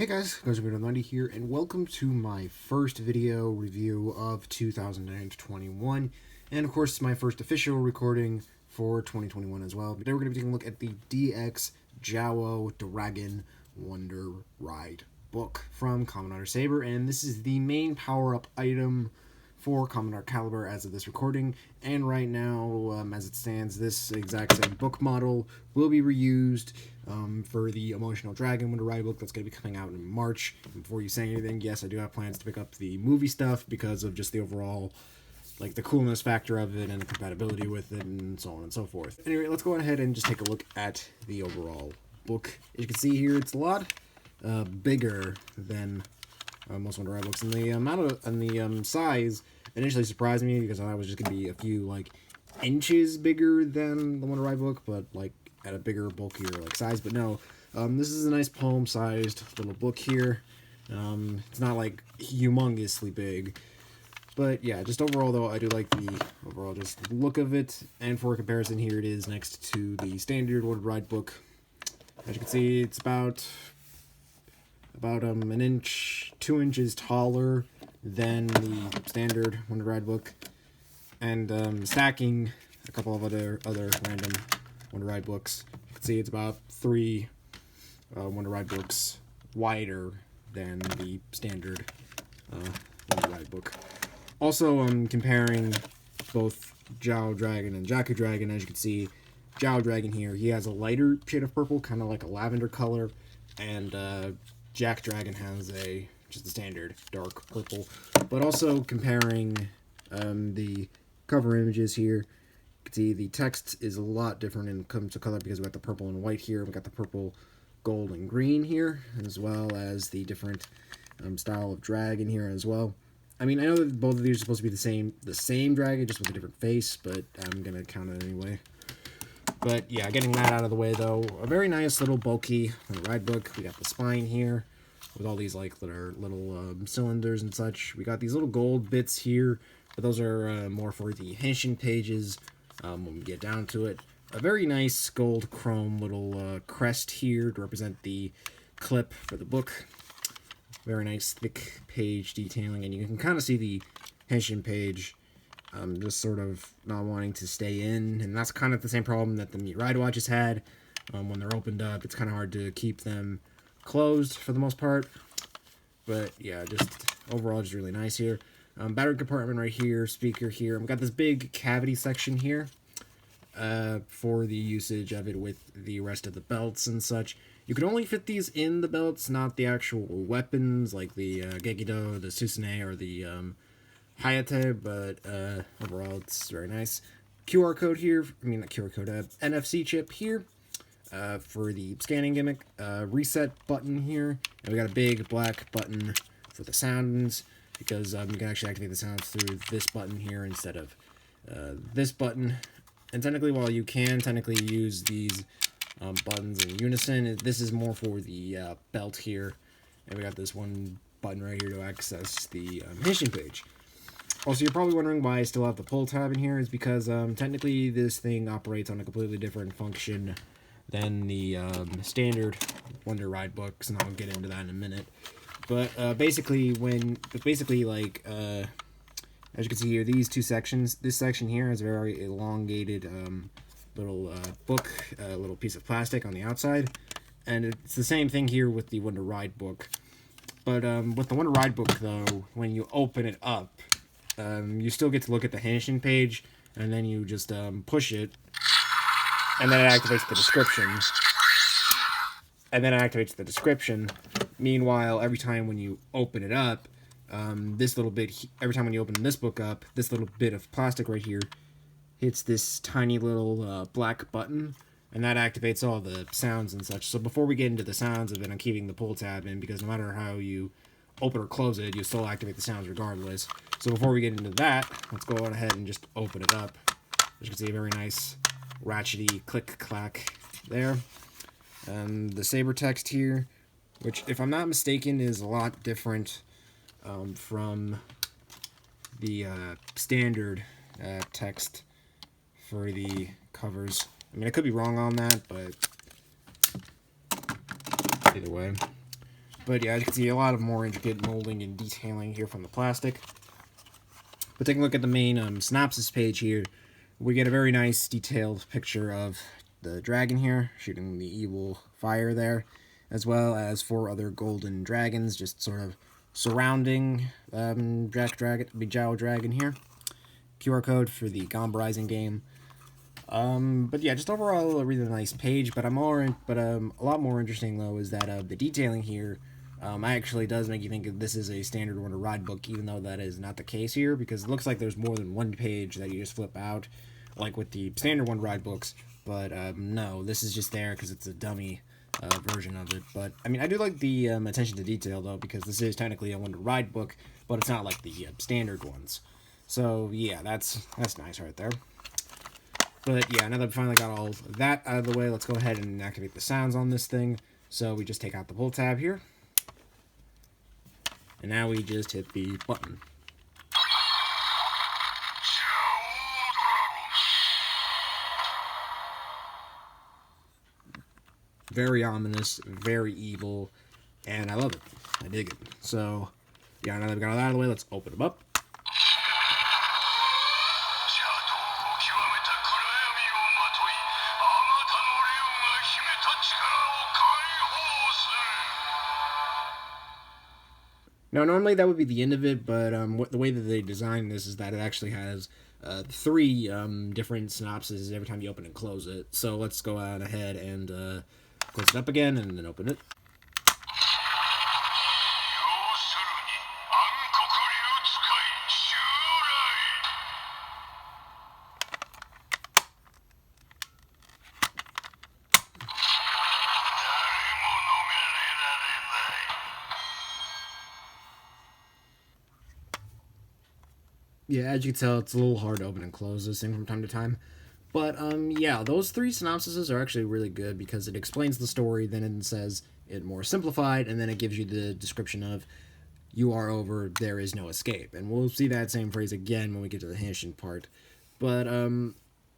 Hey guys, Gosei here, and welcome to my first video review of 2021, and of course my first official recording for 2021 as well. Today we're going to be taking a look at the DX Jaou Dragon Wonder Ride book from Commodore Saber, and this is the main power-up item for Commodore Caliber as of this recording, and right now, as it stands, this exact same book model will be reused for the Emotional Dragon Wonder Ride book that's going to be coming out in March. And before you say anything, yes, I do have plans to pick up the movie stuff because of just the overall, like, the coolness factor of it and the compatibility with it and so on and so forth. Anyway, let's go ahead and just take a look at the overall book. As you can see here, it's a lot bigger than most Wonder Ride books, and the amount of the size initially surprised me because I thought it was just gonna be a few like inches bigger than the Wonder Ride book, but like at a bigger, bulkier like size. But no, this is a nice palm-sized little book here. It's not like humongously big, but yeah, just overall though, I do like the overall just look of it. And for comparison, here it is next to the standard Wonder Ride book. As you can see, it's about an inch, 2 inches taller than the standard Wonder Ride book, and stacking a couple of other random Wonder Ride books. You can see it's about 3 Wonder Ride books wider than the standard Wonder Ride book. Also, comparing both Jaou Dragon and Jaou Dragon, as you can see, Jaou Dragon here, he has a lighter shade of purple, kind of like a lavender color, and Jaou Dragon has just a standard dark purple. But also comparing the cover images here, you can see the text is a lot different when it comes to color because we got the purple and white here, we got the purple, gold, and green here, as well as the different style of dragon here as well. I mean, I know that both of these are supposed to be the same dragon, just with a different face, but I'm gonna count it anyway. But yeah, getting that out of the way though, a very nice little bulky ride book. We got the spine here with all these like little cylinders and such. We got these little gold bits here, but those are more for the henshin pages when we get down to it. A very nice gold chrome little crest here to represent the clip for the book. Very nice thick page detailing, and you can kind of see the henshin page just sort of not wanting to stay in, and that's kind of the same problem that the Meat Ride watches had. When they're opened up, it's kind of hard to keep them closed for the most part. But yeah, just overall just really nice here. Battery compartment right here, speaker here. We've got this big cavity section here for the usage of it with the rest of the belts and such. You can only fit these in the belts, not the actual weapons like the Gekido, the Susanoo, or the Hayate, but overall it's very nice. QR code here, I mean not QR code, NFC chip here for the scanning gimmick. Reset button here, and we got a big black button for the sounds, because you can actually activate the sounds through this button here instead of this button. And technically, while you can technically use these buttons in unison, this is more for the belt here. And we got this one button right here to access the henshin page. Also, you're probably wondering why I still have the pull tab in here. Is because technically this thing operates on a completely different function than the standard Wonder Ride books, and I'll get into that in a minute. But basically, as you can see here, these two sections, this section here is a very elongated little book, little piece of plastic on the outside, and it's the same thing here with the Wonder Ride book. But with the Wonder Ride book, though, when you open it up, you still get to look at the henshin page, and then you just push it, and then it activates the description. Meanwhile, every time when you open it up, every time when you open this book up, this little bit of plastic right here hits this tiny little black button, and that activates all the sounds and such. So before we get into the sounds of it, I'm keeping the pull tab in, because no matter how you open or close it, you still activate the sounds regardless. So before we get into that, let's go on ahead and just open it up. As you can see, a very nice ratchety click-clack there. And the saber text here, which, if I'm not mistaken, is a lot different from the standard text for the covers. I mean, I could be wrong on that, but either way. But yeah, as you can see, a lot of more intricate molding and detailing here from the plastic. But taking a look at the main synopsis page here, we get a very nice detailed picture of the dragon here, shooting the evil fire there, as well as 4 other golden dragons just sort of surrounding Jaou Dragon here. QR code for the Gomb Rising game. But yeah, just overall a really nice page. But a lot more interesting though is that the detailing here actually does make you think this is a standard Wonder Ride book, even though that is not the case here, because it looks like there's more than one page that you just flip out, like with the standard Wonder Ride books. But no, this is just there because it's a dummy version of it. But I mean, I do like the attention to detail though, because this is technically a Wonder Ride book, but it's not like the standard ones. So yeah, that's nice right there. But yeah, now that we finally got all of that out of the way, let's go ahead and activate the sounds on this thing. So we just take out the pull tab here. And now we just hit the button. Very ominous, very evil, and I love it. I dig it. So, yeah, now that we got all that out of the way, let's open them up. Now, normally that would be the end of it, but the way that they designed this is that it actually has 3 different synopses every time you open and close it. So let's go on ahead and close it up again and then open it. Yeah, as you can tell, it's a little hard to open and close this thing from time to time. But, yeah, those 3 synopsises are actually really good because it explains the story, then it says it more simplified, and then it gives you the description of, you are over, there is no escape. And we'll see that same phrase again when we get to the Henshin part. But,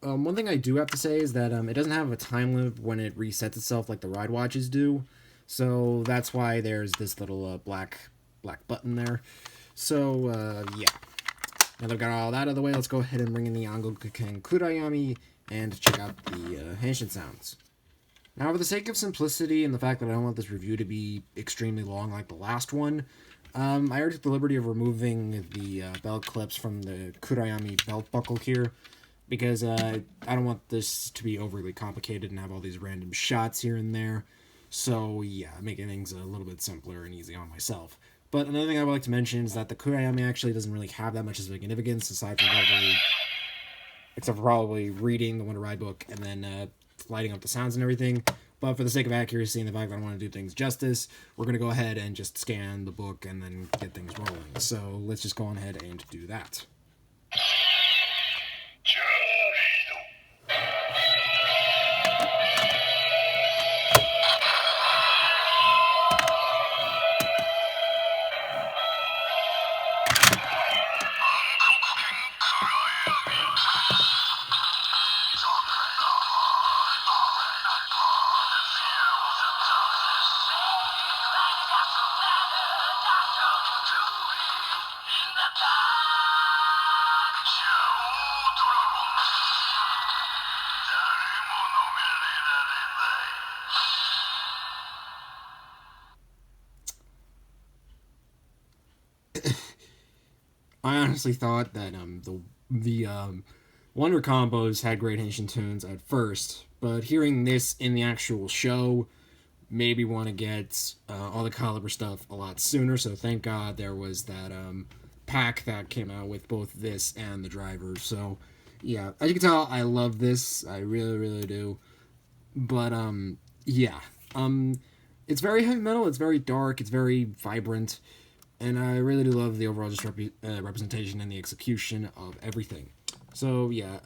one thing I do have to say is that it doesn't have a time limit when it resets itself like the ride watches do. So that's why there's this little black button there. So, yeah. Now that I've got all that out of the way, let's go ahead and bring in the Angokuken Kurayami and check out the Henshin sounds. Now, for the sake of simplicity and the fact that I don't want this review to be extremely long like the last one, I already took the liberty of removing the belt clips from the Kurayami belt buckle here, because I don't want this to be overly complicated and have all these random shots here and there. So, yeah, making things a little bit simpler and easy on myself. But another thing I would like to mention is that the Kurayami actually doesn't really have that much of significance, except for probably reading the Wonder Ride book and then lighting up the sounds and everything. But for the sake of accuracy and the fact that I want to do things justice, we're going to go ahead and just scan the book and then get things rolling. So let's just go on ahead and do that. I honestly thought that the Wonder combos had great Henshin tunes at first, but hearing this in the actual show made me want to get all the Caliber stuff a lot sooner. So thank God there was that pack that came out with both this and the drivers. So yeah, as you can tell, I love this. I really, really do. But yeah, it's very heavy metal. It's very dark. It's very vibrant. And I really do love the overall just representation and the execution of everything. So, yeah,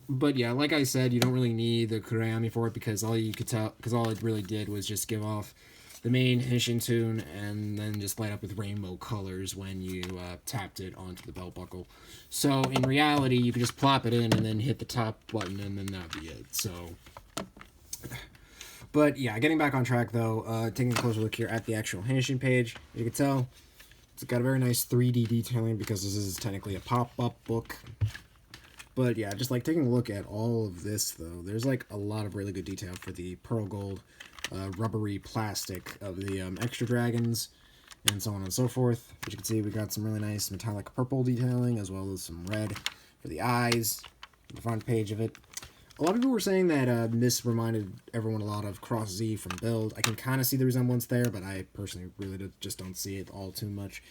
but yeah, like I said, you don't really need the Kurayami for it because all it really did was just give off the main Henshin tune and then just light up with rainbow colors when you tapped it onto the belt buckle. So, in reality, you could just plop it in and then hit the top button and then that'd be it. So, But yeah, getting back on track though, taking a closer look here at the actual Henshin page, as you can tell, it's got a very nice 3D detailing because this is technically a pop-up book. But yeah, just like taking a look at all of this though, there's like a lot of really good detail for the pearl gold, rubbery plastic of the extra dragons, and so on and so forth. As you can see, we got some really nice metallic purple detailing, as well as some red for the eyes, the front page of it. A lot of people were saying that this reminded everyone a lot of Cross Z from Build. I can kind of see the resemblance there, but I personally really just don't see it all too much.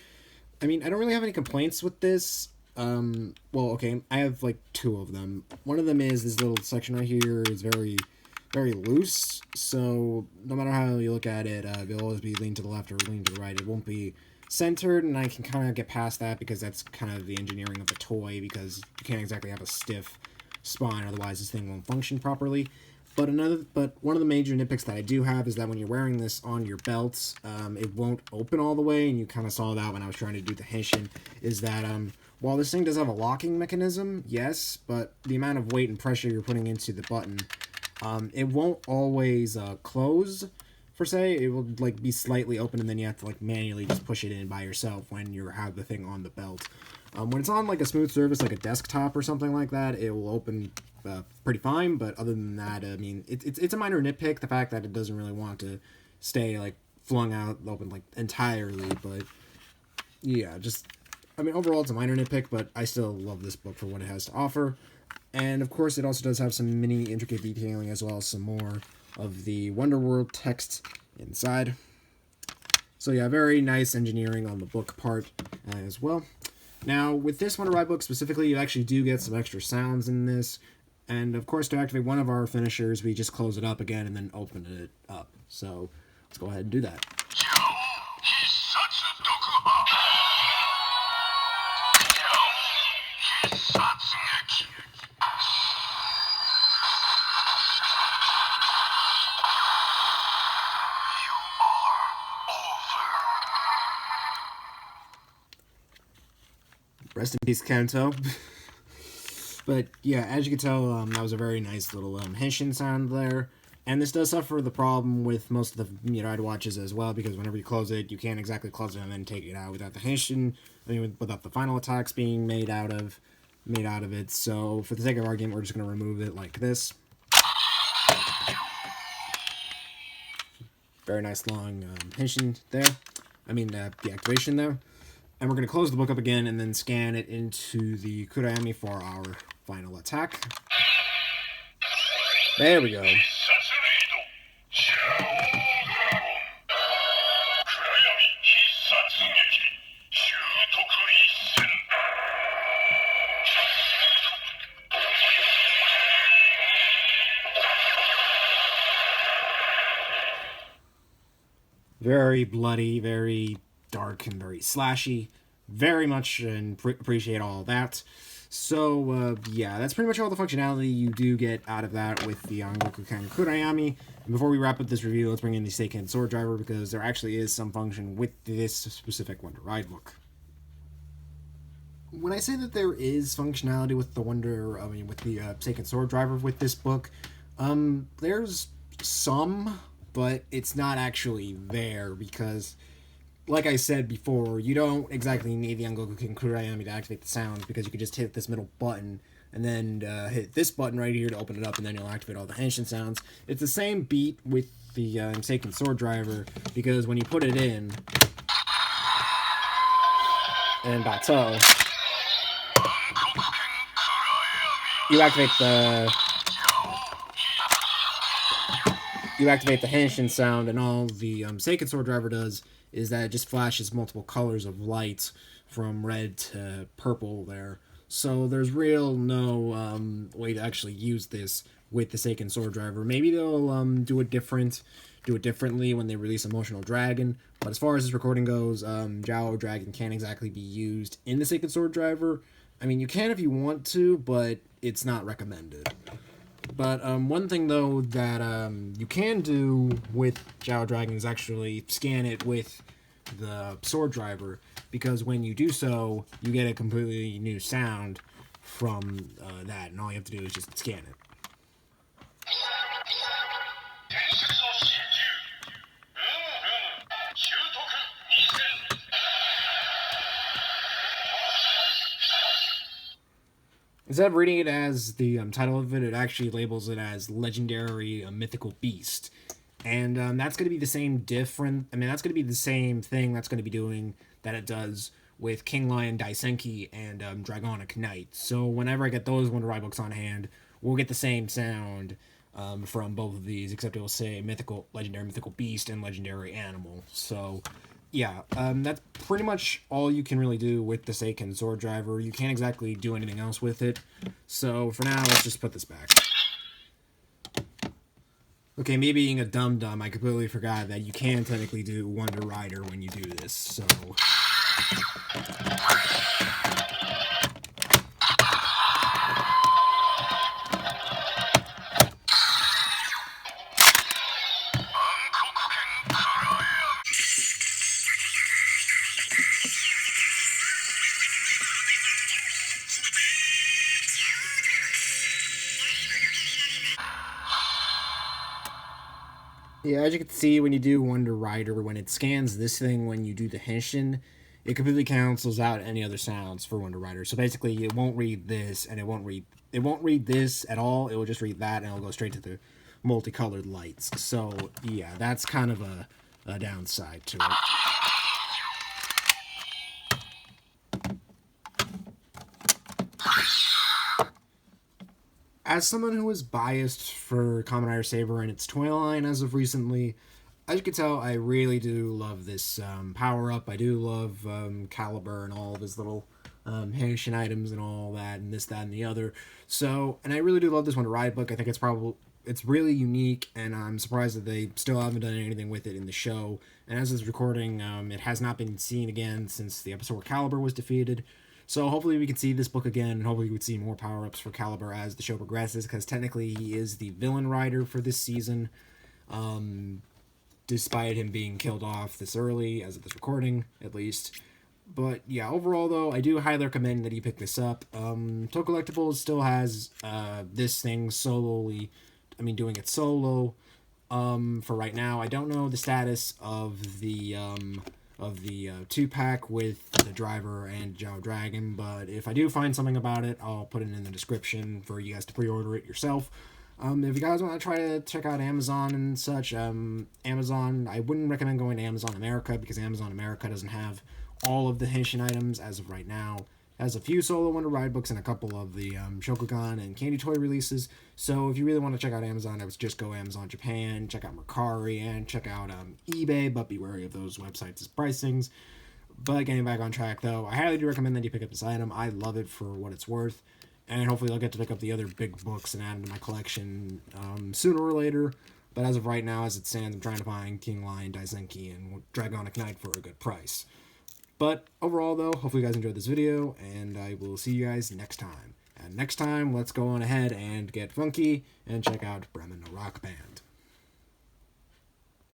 I mean, I don't really have any complaints with this. Well, okay, I have like two of them. One of them is this little section right here is very, very loose, so no matter how you look at it, it'll always be lean to the left or lean to the right. It won't be centered, and I can kind of get past that because that's kind of the engineering of the toy, because you can't exactly have a stiff spine, otherwise this thing won't function properly. But one of the major nitpicks that I do have is that when you're wearing this on your belts, it won't open all the way, and you kind of saw that when I was trying to do the Henshin, is that while this thing does have a locking mechanism, yes, but the amount of weight and pressure you're putting into the button, it won't always close, per se. It will like be slightly open, and then you have to like manually just push it in by yourself when you have the thing on the belt. When it's on like a smooth surface, like a desktop or something like that, it will open pretty fine. But other than that, I mean, it's a minor nitpick, the fact that it doesn't really want to stay like flung out open like entirely. But yeah, just, I mean, overall it's a minor nitpick, but I still love this book for what it has to offer. And of course, it also does have some mini intricate detailing, as well as some more of the Wonder World text inside. So yeah, very nice engineering on the book part as well. Now, with this Wonder Ride book specifically, you actually do get some extra sounds in this. And of course, to activate one of our finishers, we just close it up again and then open it up. So let's go ahead and do that. Rest in peace, Kanto. But yeah, as you can tell, that was a very nice little Henshin sound there. And this does suffer the problem with most of the ride watches as well, because whenever you close it, you can't exactly close it and then take it out without the Henshin, I mean, without the final attacks being made out of it. So for the sake of argument, we're just going to remove it like this. Very nice long Henshin there. I mean, the activation there. And we're going to close the book up again and then scan it into the Kurayami for our final attack. There we go. Very bloody, very dark, and very slashy. Very much and appreciate all that. So, yeah, that's pretty much all the functionality you do get out of that with the Angoku Ken Kurayami. And before we wrap up this review, let's bring in the Seiken Sword Driver, because there actually is some function with this specific Wonder Ride book. When I say that there is functionality with the Seiken Sword Driver with this book, there's some, but it's not actually there, because like I said before, you don't exactly need the Angoku Ken Kurayami to activate the sounds, because you could just hit this middle button and then hit this button right here to open it up, and then you'll activate all the Henshin sounds. It's the same beat with the Seiken Sword Driver, because when you put it in and Bateau, you activate the Henshin sound, and all the Seiken Sword Driver does is that it just flashes multiple colors of light from red to purple there. So there's no way to actually use this with the Seiken Sword Driver. Maybe they'll do it differently when they release Emotional Dragon. But as far as this recording goes, Jaou Dragon can't exactly be used in the Seiken Sword Driver. I mean, you can if you want to, but it's not recommended. But one thing, though, that you can do with Jaou Dragon is actually scan it with the Sword Driver, because when you do so, you get a completely new sound from that, and all you have to do is just scan it. Instead of reading it as the title of it, it actually labels it as Legendary Mythical Beast. And that's going to be the same different... I mean, that's going to be the same thing that's going to be doing that it does with King Lion Daisenki and Dragonic Knight. So whenever I get those Wonder Ride books on hand, we'll get the same sound from both of these, except it will say mythical, legendary mythical beast and legendary animal. So yeah, that's pretty much all you can really do with the Seiken Sword Driver. You can't exactly do anything else with it. So for now, let's just put this back. Okay, me being a dum-dum, I completely forgot that you can technically do Wonder Rider when you do this, so... Yeah, as you can see, when you do Wonder Rider, when it scans this thing, when you do the Henshin, it completely cancels out any other sounds for Wonder Rider. So basically, it won't read this, and it won't read this at all. It will just read that, and it'll go straight to the multicolored lights. So yeah, that's kind of a downside to it. As someone who is biased for Kamen Rider Saber and its toy line as of recently, as you can tell, I really do love this power-up. I do love Caliber and all of his little Henshin items and all that, and this, that, and the other. So, and I really do love this Wonder Ride book. I think it's really unique, and I'm surprised that they still haven't done anything with it in the show. And as it's recording, it has not been seen again since the episode where Caliber was defeated. So hopefully we can see this book again, and hopefully we can see more power-ups for Caliber as the show progresses, because technically he is the villain rider for this season, despite him being killed off this early, as of this recording, at least. But yeah, overall though, I do highly recommend that you pick this up. Tokullectibles still has this thing doing it solo for right now. I don't know the status of the 2-pack with the driver and Jaou Dragon, but if I do find something about it, I'll put it in the description for you guys to pre-order it yourself. If you guys want to try to check out Amazon and such, Amazon, I wouldn't recommend going to Amazon America, because Amazon America doesn't have all of the Henshin items as of right now. It has a few solo Wonder Ride books and a couple of the Shokugan and Candy Toy releases. So if you really want to check out Amazon, I would just go Amazon Japan, check out Mercari, and check out eBay, but be wary of those websites' pricings. But getting back on track, though, I highly do recommend that you pick up this item. I love it for what it's worth, and hopefully I'll get to pick up the other big books and add them to my collection sooner or later. But as of right now, as it stands, I'm trying to find King Lion Daisenki and Dragonic Knight for a good price. But overall, though, hopefully you guys enjoyed this video, and I will see you guys next time. And next time, let's go on ahead and get funky and check out Bremen Rock Band.